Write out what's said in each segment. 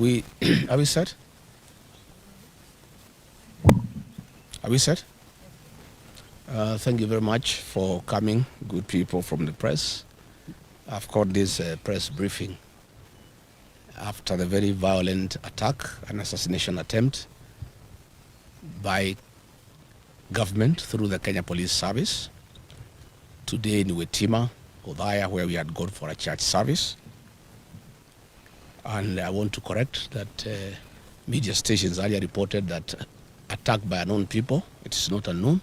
we are we set? Are we set? Thank you very much for coming, good people from the press. I've called this press briefing after the very violent attack and assassination attempt by government through the Kenya Police Service today in Wetima, Othaya, where we had gone for a church service. And I want to correct that media stations earlier reported that attack by unknown people. It is not unknown.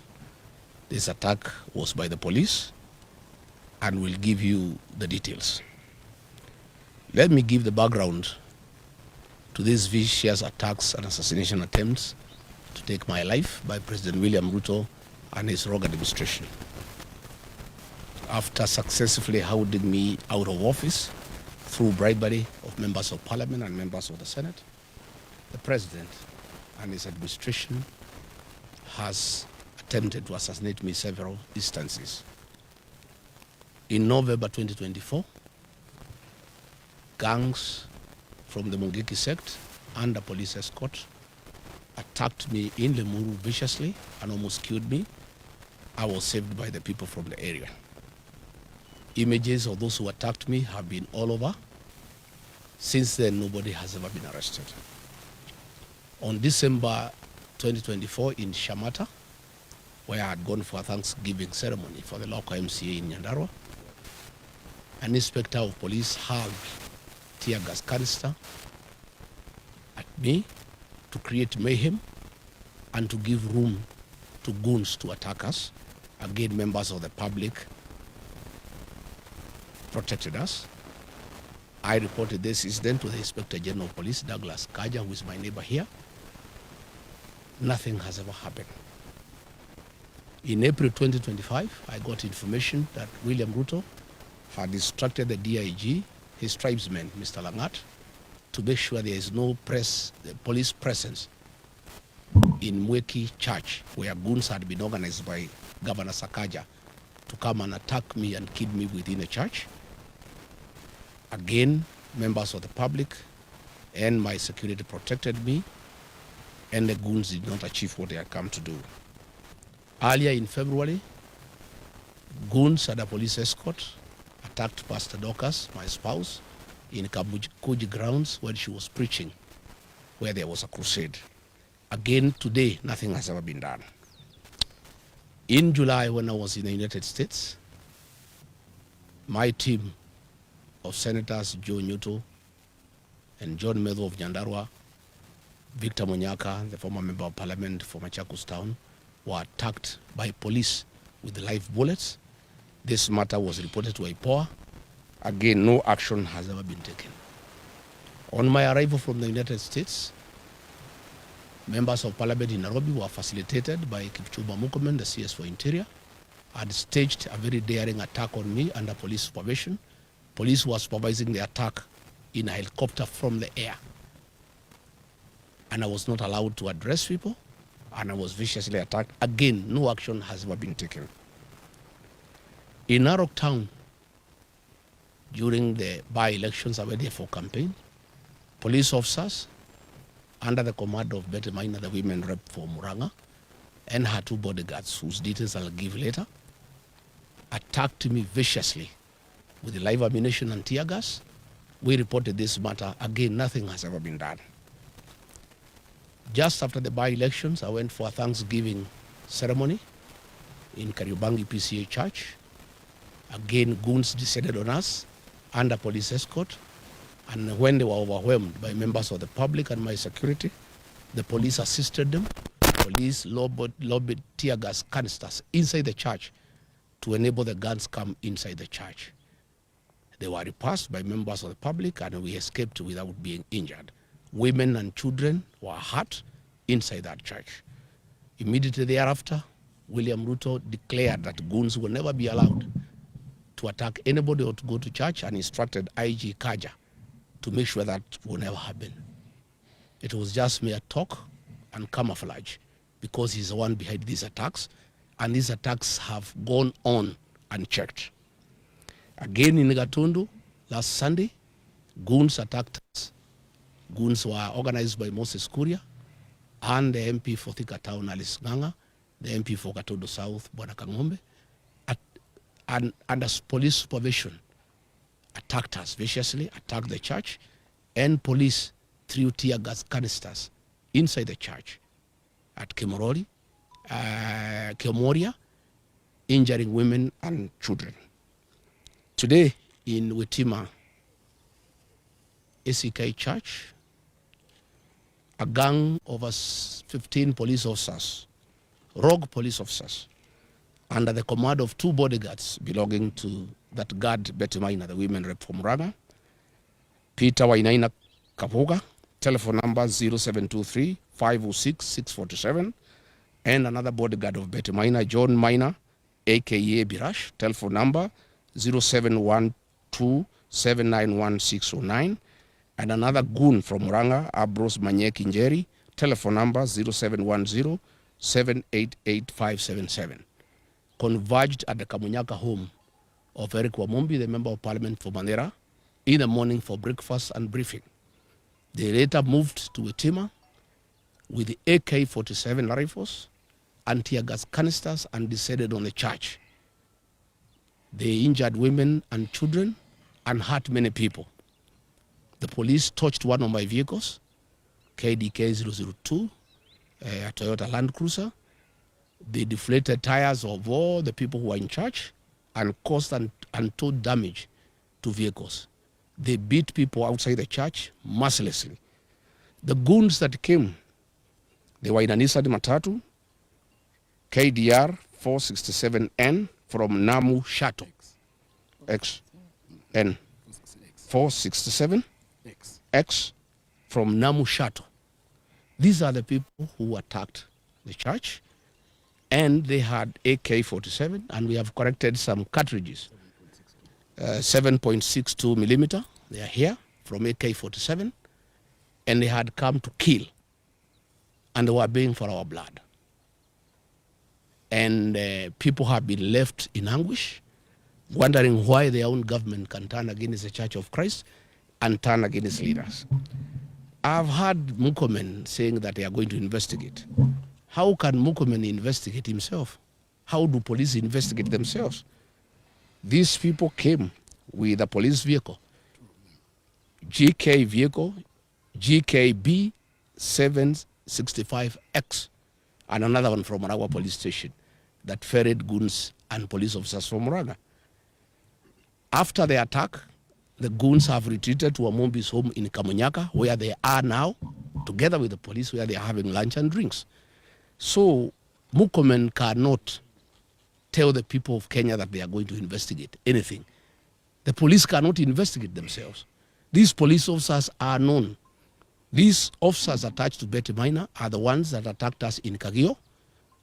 This attack was by the police, and we'll give you the details. Let me give the background to these vicious attacks and assassination attempts to take my life by President William Ruto and his rogue administration. After successfully hounding me out of office through bribery of members of parliament and members of the Senate, the president and his administration has attempted to assassinate me several instances. In November 2024, gangs from the Mungiki sect under police escort attacked me in Lemuru viciously and almost killed me. I was saved by the people from the area. Images of those who attacked me have been all over. Since then, nobody has ever been arrested. On December 2024 in Shamata, where I had gone for a Thanksgiving ceremony for the local MCA in Nyandarua, an inspector of police hurled Teargas canister at me to create mayhem and to give room to goons to attack us. Again, members of the public protected us. I reported this incident to the Inspector General of Police, Douglas Kaja, who is my neighbor here. Nothing has ever happened. In April 2025, I got information that William Ruto had instructed the DIG, his tribesman, Mr. Langat, to make sure there is no police presence in Mweki Church, where goons had been organized by Governor Sakaja to come and attack me and kill me within a church. Again, members of the public and my security protected me, and the goons did not achieve what they had come to do. Earlier in February, goons and a police escort attacked Pastor Dorcas, my spouse, in Kabuji grounds when she was preaching, where there was a crusade. Again, today, nothing has ever been done. In July, when I was in the United States, my team of Senators Joe Nyuto and John Medho of Nyandarua, Victor Monyaka, the former member of parliament for Machakos Town, were attacked by police with live bullets. This matter was reported to IPOA. Again, no action has ever been taken. On my arrival from the United States, members of parliament in Nairobi were facilitated by Kipchumba Murkomen, the CS for Interior, had staged a very daring attack on me under police supervision. Police were supervising the attack in a helicopter from the air. And I was not allowed to address people, and I was viciously attacked. Again, no action has ever been taken. In Narok Town, during the by-elections I went there for campaign, police officers, under the command of Betty Maina, the women rep for Muranga, and her two bodyguards, whose details I'll give later, attacked me viciously with live ammunition and tear gas. We reported this matter. Again, nothing has ever been done. Just after the by-elections, I went for a Thanksgiving ceremony in Kariobangi PCA Church. Again, goons descended on us under police escort. And when they were overwhelmed by members of the public and my security, the police assisted them. Police lobbied tear gas canisters inside the church to enable the guns come inside the church. They were repulsed by members of the public, and we escaped without being injured. Women and children were hurt inside that church. Immediately thereafter, William Ruto declared that goons will never be allowed to attack anybody or to go to church, and instructed IG Kaja to make sure that will never happen. It was just mere talk and camouflage, because he's the one behind these attacks, and these attacks have gone on unchecked. Again in Gatundu, last Sunday, goons attacked us Goons were organized by Moses Kuria and the MP for Thika Town, Alice Nganga, the MP for Katodo South, Bwana Kangombe, and under police supervision, attacked us viciously, attacked the church, and police threw tear gas canisters inside the church at Kemoria, injuring women and children. Today in Witima ACK Church, a gang of us 15 police officers, rogue police officers, under the command of 2 bodyguards belonging to that guard Betty Maina, the women rep from Raga, Peter Wainaina Kavuga, telephone number 0723 506 647, and another bodyguard of Betty Maina, John Maina, aka Birash, telephone number 0712 791 609, and another goon from Muranga, Abros Manyeki Njeri, telephone number 0710 788 577, converged at the Kamunyaka home of Eric Wamumbi, the Member of Parliament for Mandera, in the morning for breakfast and briefing. They later moved to Witima with the AK-47 rifles and tear gas canisters and descended on the church. They injured women and children and hurt many people. The police touched one of my vehicles, KDK 002, a Toyota Land Cruiser. They deflated tires of all the people who were in church and caused untold damage to vehicles. They beat people outside the church mercilessly. The goons that came, they were in a Nissan Matatu, KDR 467N from Namu Shato. XN 467 X from Namu Shato. These are the people who attacked the church, and they had AK-47, and we have corrected some cartridges. 7.62 millimeter, they are here from AK-47, and they had come to kill, and they were baying for our blood. And people have been left in anguish, wondering why their own government can turn against the Church of Christ and turn against leaders. I've heard Mukomen saying that they are going to investigate. How can Mukomen investigate himself? How do police investigate themselves? These people came with a police vehicle, GK vehicle, GKB 765X, and another one from Marawa police station that ferried goons and police officers from Muraga. After the attack, the goons have retreated to Amombi's home in Kamunyaka, where they are now, together with the police, where they are having lunch and drinks. So Mukomen cannot tell the people of Kenya that they are going to investigate anything. The police cannot investigate themselves. These police officers are known. These officers attached to Betty Maina are the ones that attacked us in Kagio,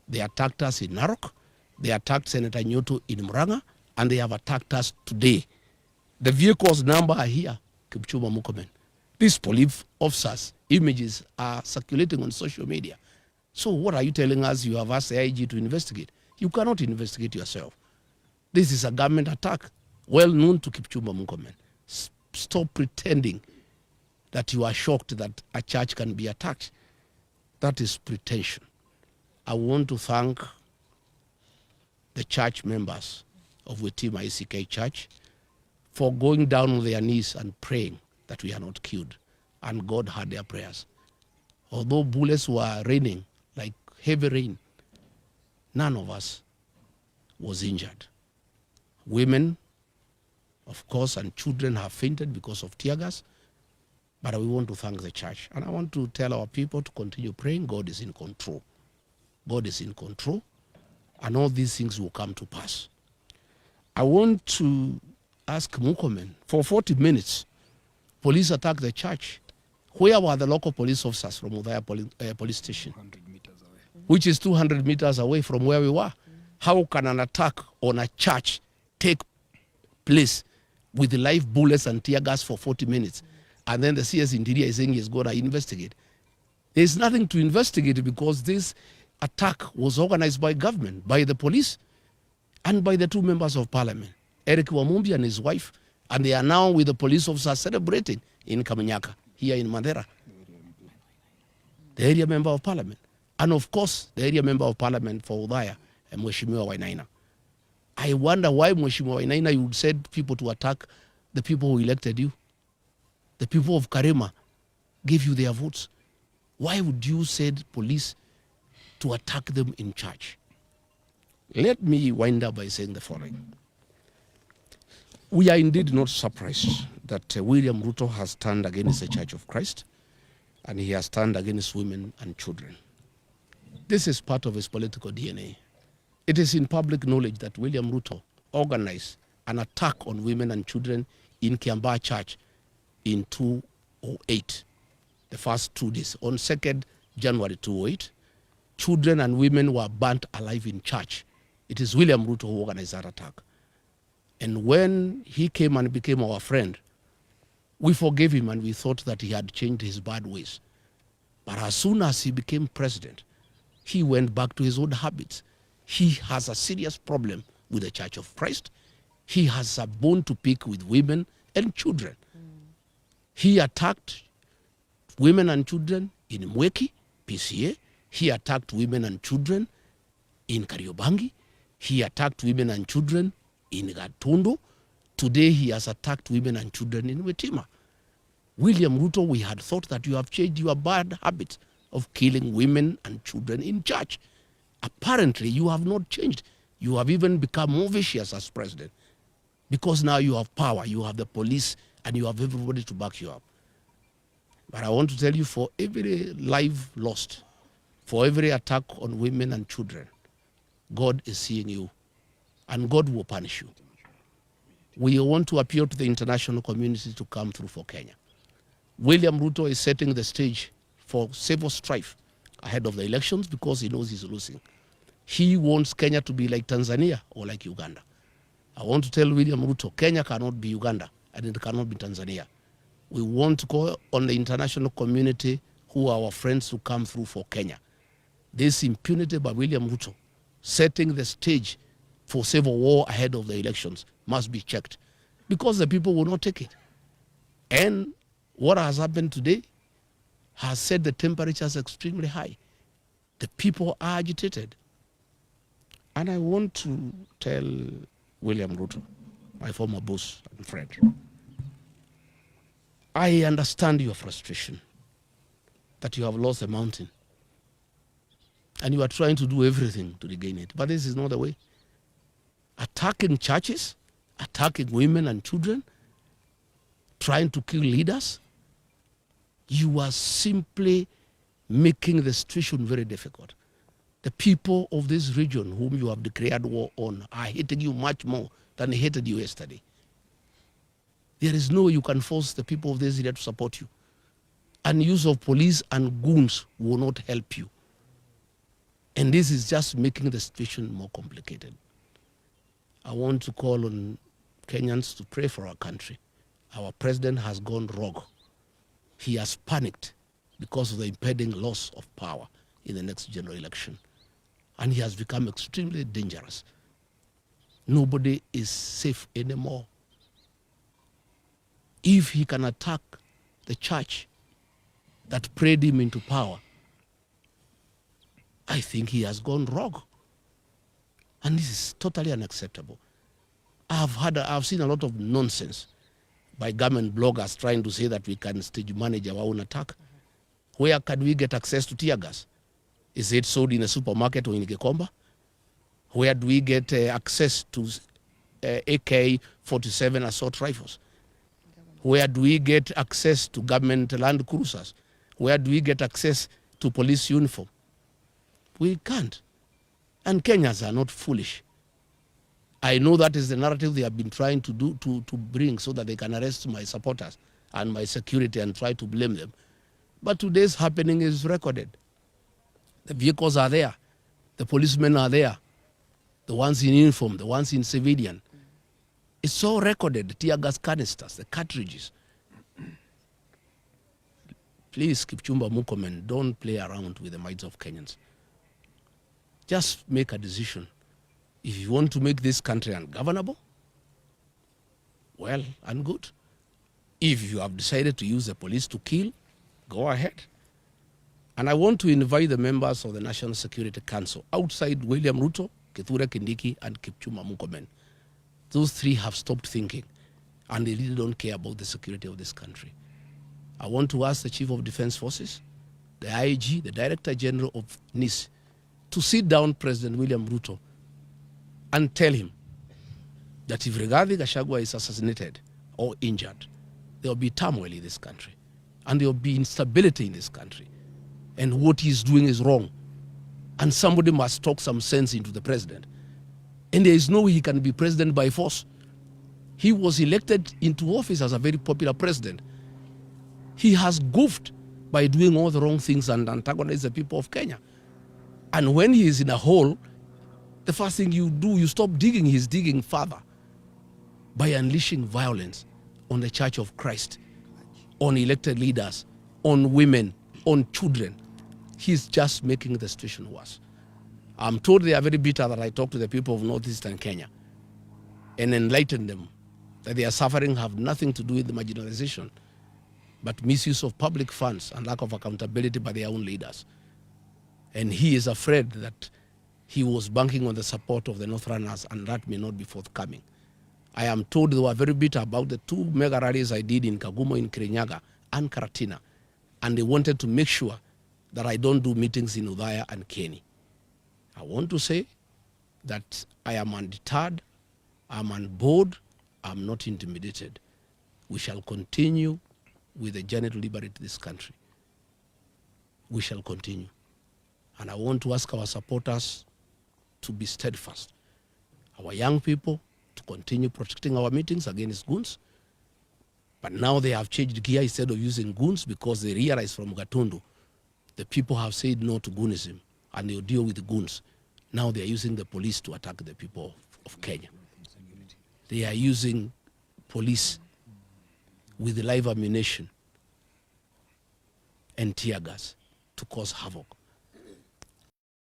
they attacked us in Narok, they attacked Senator Nyoto in Muranga, and they have attacked us today. The vehicles number are here, Kipchumba Mukomen. These police officers' images are circulating on social media. So what are you telling us you have asked the IG to investigate? You cannot investigate yourself. This is a government attack, well known to Kipchumba Mukomen. Stop pretending that you are shocked that a church can be attacked. That is pretension. I want to thank the church members of Witima ACK Church for going down on their knees and praying that we are not killed. And God heard their prayers. Although bullets were raining like heavy rain, none of us was injured. Women, of course, and children have fainted because of tear gas, but we want to thank the church. And I want to tell our people to continue praying. God is in control. God is in control, and all these things will come to pass. I want to ask Mukomen, for 40 minutes, police attacked the church. Where were the local police officers from Othaya police station? 100 meters away. Which is 200 meters away from where we were. How can an attack on a church take place with live bullets and tear gas for 40 minutes? And then the CS Interior is saying he's going to investigate. There's nothing to investigate because this attack was organized by government, by the police, and by the 2 members of parliament, Eric Wamumbi and his wife, and they are now with the police officers celebrating in Kamunyaka, here in Mandera. the area member of parliament, and of course the area member of parliament for Othaya, Mheshimiwa Wainaina. I wonder why, Mheshimiwa Wainaina, you would send people to attack the people who elected you. The people of Karema gave you their votes. Why would you send police to attack them in church? Let me wind up by saying the following. We are indeed not surprised that William Ruto has turned against the Church of Christ, and he has turned against women and children. This is part of his political DNA. It is in public knowledge that William Ruto organized an attack on women and children in Kiambaa Church in 2008, the first 2 days. On 2nd January 2008, children and women were burnt alive in church. It is William Ruto who organized that attack. And when he came and became our friend, we forgave him and we thought that he had changed his bad ways. But as soon as he became president, he went back to his old habits. He has a serious problem with the Church of Christ. He has a bone to pick with women and children. He attacked women and children in Mweki, PCA. He attacked women and children in Kariobangi. He attacked women and children in Gatundu. Today he has attacked women and children in Wetima. William Ruto, we had thought that you have changed your bad habit of killing women and children in church. Apparently you have not changed. You have even become more vicious as president, because now you have power, you have the police, and you have everybody to back you up. But I want to tell you, for every life lost, for every attack on women and children, God is seeing you, and God will punish you. We want to appeal to the international community to come through for Kenya. William Ruto is setting the stage for civil strife ahead of the elections because he knows he's losing. He wants Kenya to be like Tanzania or like Uganda. I want to tell William Ruto, Kenya cannot be Uganda and it cannot be Tanzania. We want to call on the international community, who are our friends, to come through for Kenya. This impunity by William Ruto, setting the stage for civil war ahead of the elections, must be checked, because the people will not take it. And what has happened today has set the temperatures extremely high. The people are agitated. And I want to tell William Ruto, my former boss and friend, I understand your frustration that you have lost the mountain and you are trying to do everything to regain it. But this is not the way. Attacking churches, attacking women and children, trying to kill leaders, you are simply making the situation very difficult. The people of this region whom you have declared war on are hating you much more than they hated you yesterday. There is no way you can force the people of this area to support you. And use of police and goons will not help you. And this is just making the situation more complicated. I want to call on Kenyans to pray for our country. Our president has gone rogue. He has panicked because of the impending loss of power in the next general election. And he has become extremely dangerous. Nobody is safe anymore. If he can attack the church that prayed him into power, I think he has gone rogue. And this is totally unacceptable. I've seen a lot of nonsense by government bloggers trying to say that we can stage manage our own attack. Where can we get access to Teargas? Is it sold in a supermarket or in Gikomba? Where do we get access to AK-47 assault rifles? Where do we get access to government land cruisers? Where do we get access to police uniform? We can't. And Kenyans are not foolish. I know that is the narrative they have been trying to do to bring so that they can arrest my supporters and my security and try to blame them. But today's happening is recorded. The vehicles are there. The policemen are there. The ones in uniform, the ones in civilian. It's all recorded, the tear gas canisters, the cartridges. Please, Kipchumba Murkomen, don't play around with the minds of Kenyans. Just make a decision. If you want to make this country ungovernable, well and good. If you have decided to use the police to kill, go ahead. And I want to invite the members of the National Security Council outside William Ruto, Kithure Kindiki, and Kipchumba Murkomen. Those three have stopped thinking, and they really don't care about the security of this country. I want to ask the Chief of Defense Forces, the IG, the Director General of NIS, to sit down President William Ruto and tell him that if Rigathi Gachagua is assassinated or injured, there will be turmoil in this country, and there will be instability in this country. And what he's doing is wrong. And somebody must talk some sense into the president. And there is no way he can be president by force. He was elected into office as a very popular president. He has goofed by doing all the wrong things and antagonized the people of Kenya. And when he is in a hole, the first thing you do, you stop digging. He's digging further by unleashing violence on the Church of Christ, on elected leaders, on women, on children. He's just making the situation worse. I'm told they are very bitter that I talk to the people of northeastern Kenya and enlighten them that their suffering have nothing to do with the marginalization, but misuse of public funds and lack of accountability by their own leaders. And he is afraid that he was banking on the support of the Northerners, and that may not be forthcoming. I am told they were very bitter about the 2 mega rallies I did in Kagumo, in Kirinyaga, and Karatina, and they wanted to make sure that I don't do meetings in Othaya and Kenny. I want to say that I am undeterred, I'm on board, I'm not intimidated. We shall continue with the journey to liberate this country. We shall continue. And I want to ask our supporters to be steadfast. Our young people to continue protecting our meetings against goons. But now they have changed gear. Instead of using goons, because they realize from Gatundu, the people have said no to goonism and they'll deal with the goons. Now they are using the police to attack the people of Kenya. They are using police with live ammunition and tear gas to cause havoc.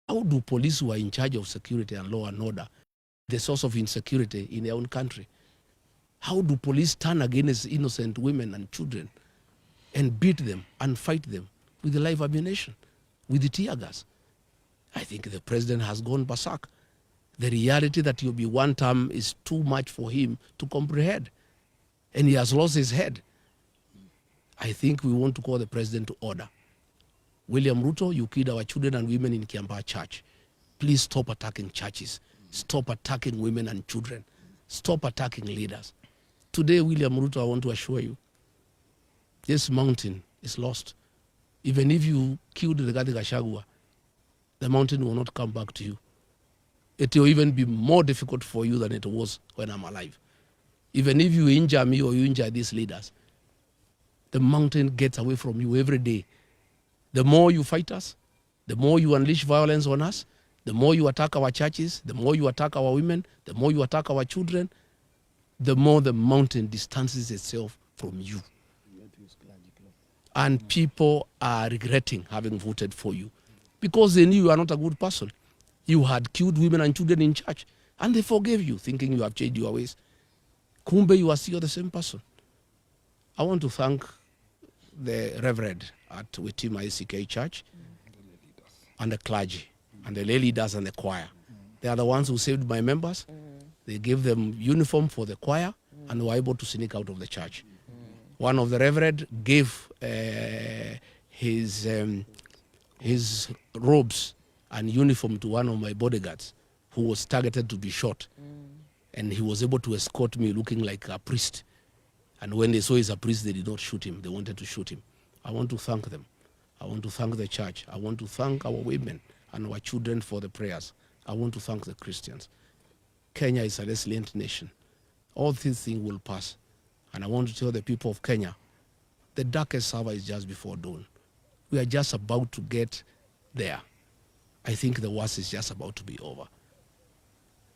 How do police who are in charge of security and law and order the source of insecurity in their own country? How do police turn against innocent women and children and beat them and fight them with the live ammunition, with the tear gas? I think the president has gone berserk. The reality that he'll be one term is too much for him to comprehend. And he has lost his head. I think we want to call the president to order. William Ruto, you killed our children and women in Kiambaa Church. Please stop attacking churches. Stop attacking women and children. Stop attacking leaders. Today, William Ruto, I want to assure you, this mountain is lost. Even if you killed Rigathi Gachagua, the mountain will not come back to you. It will even be more difficult for you than it was when I'm alive. Even if you injure me or you injure these leaders, the mountain gets away from you every day. The more you fight us, the more you unleash violence on us, the more you attack our churches, the more you attack our women, the more you attack our children, the more the mountain distances itself from you. And people are regretting having voted for you because they knew you are not a good person. You had killed women and children in church, and they forgave you, thinking you have changed your ways. Kumbe, you are still the same person. I want to thank the Reverend at Witima ACK Church and the clergy and the lay leaders and the choir. They are the ones who saved my members. They gave them uniform for the choir and they were able to sneak out of the church. One of the Reverend gave his robes and uniform to one of my bodyguards who was targeted to be shot. And he was able to escort me looking like a priest. And when they saw he's a priest, they did not shoot him. They wanted to shoot him. I want to thank them. I want to thank the church. I want to thank our women and our children for the prayers. I want to thank the Christians. Kenya is a resilient nation. All these things will pass. And I want to tell the people of Kenya, the darkest hour is just before dawn. We are just about to get there. I think the worst is just about to be over.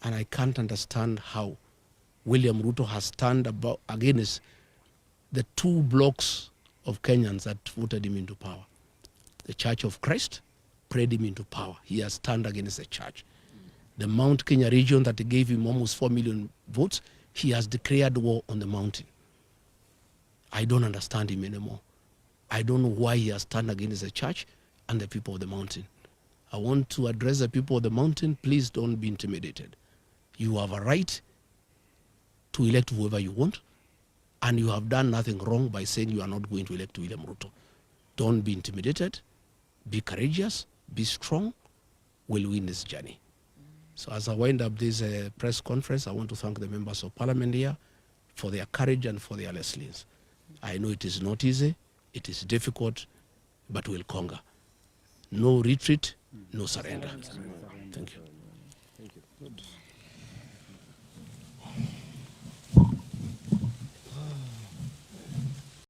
And I can't understand how William Ruto has turned against the 2 blocks of Kenyans that voted him into power. The Church of Christ prayed him into power. He has turned against the church. The Mount Kenya region that gave him almost 4 million votes, he has declared war on the mountain. I don't understand him anymore. I don't know why he has turned against the church. and the people of the mountain. I want to address the people of the mountain. Please don't be intimidated. You have a right to elect whoever you want, and you have done nothing wrong by saying you are not going to elect William Ruto. Don't be intimidated. Be courageous. Be strong. We'll win this journey. So as I wind up this press conference, I want to thank the members of parliament here for their courage and for their lessons. I know it is not easy. It is difficult, but we'll conquer. No retreat, no surrender. Thank you. Thank you. Good.